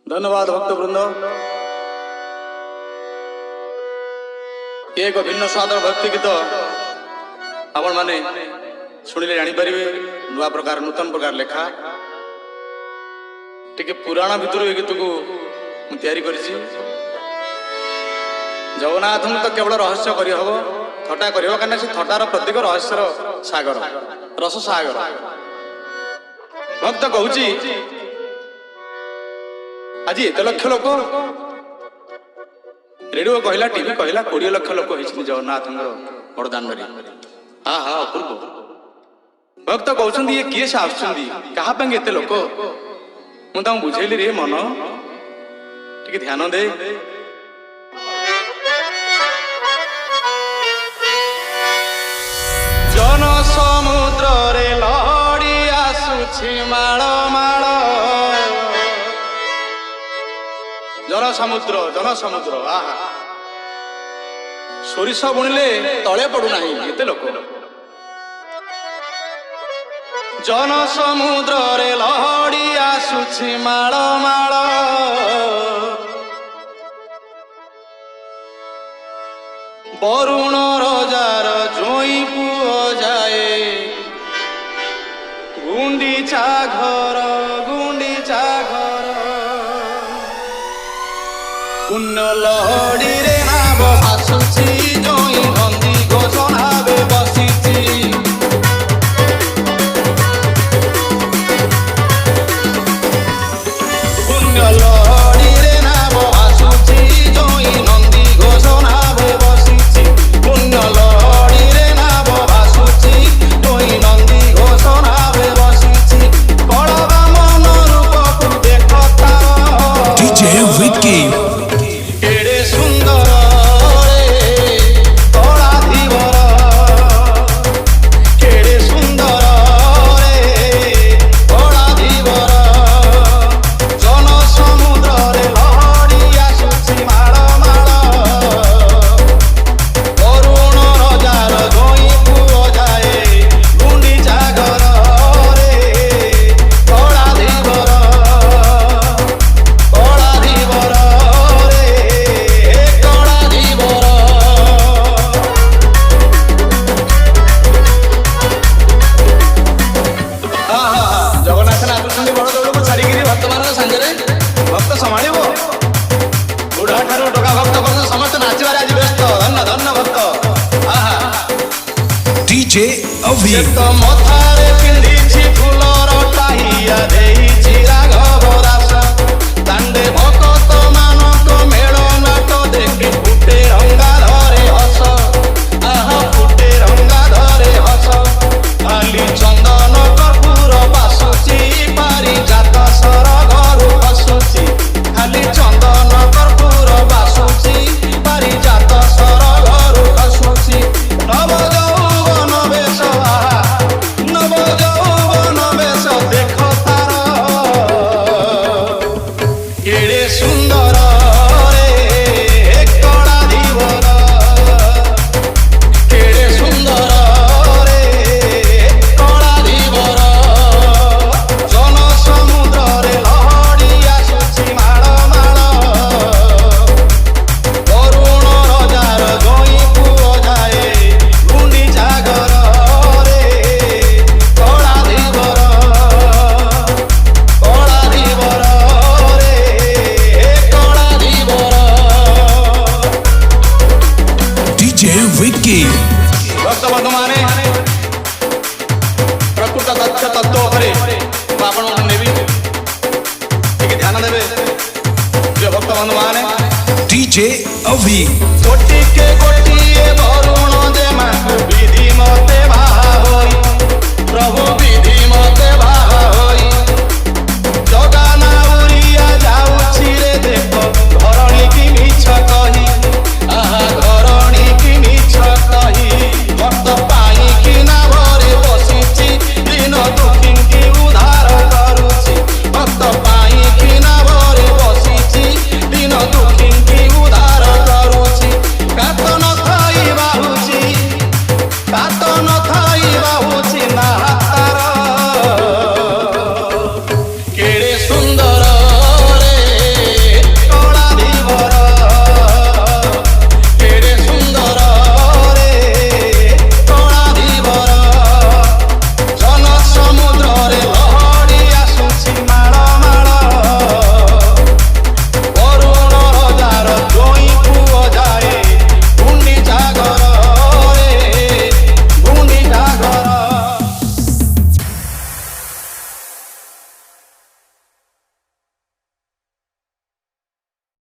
धन्यवाद भक्तवृंद। एक भिन्न स्वादर भक्ति गीत आपण माने शुणिले जापर नुआ प्रकार नूतन प्रकार लेखा टिके पुराण भितर ए गीत को तैयारी करिछि। जगन्नाथ तो केवल रहस्य करहब थटा करहब कारण से थटार प्रतीक रहस्यर सागर रस सागर। भक्त कहूची आज एत लक्ष लोक रेडियो कहला टीवी कहला 20 लाख लोक होइछन जगन्नाथ बड़दान हाँ हाँ अपूर्व। भक्त कहते ये किए से आसुंदी कहा एत लोक मुझे बुझेली रे मन टिके ध्यान दे। जन समुद्र रे लहड़ी आसुछि माळ माळ जन समुद्र आहा सोरिष बुणिले तले पड़ूना एते लोक। जन समुद्र रे लहड़ी आसुछि माळ माळ वरुण रजार जोई पुओ जाए गुंडीचा घर पुण्य लहड़ी रे नाव आसुछि जोई नंदी घोषणावे बसिछि। पुण्य लहड़ी रे नाव आसुछि जोई नंदी घोषणावे बसिछि। पुण्य लहड़ी रे नाव आसुछि जोई नंदी घोषणावे बसिछि। कळवा मन रूप देखता DJ Vicky Avi मथारे पिंधिछि फुलर टाहिया देइछि राघव दास। दांडे भक्त मानक मेल नाट देखि फुटे रंगा धरे हस आहा फुटे रंगा धरे हस। खाली चंदन कर्पूर बासुछि पारिजात सर घरु हसुछि। खाली चंदन कर्पूर बासुछि पारिजात सर घरु हसुछि। नव यौवन बेश नव यौवन बेश देख तार केड़े सुंदर रे कड़ा धीवर केड़े सुंदर रे कड़ा धीवर। जन समुद्र रे लहड़ी आसुछि माळ माळ वरुण रजार जोई पुओ जाए गुंडीचा घर Vicky भक्त बंधु माने प्रकृत तथ्य तत्व उपरे आपण नेबी ठीक ध्यान देबे जे भक्त बंधु माने DJ Avi कोटि के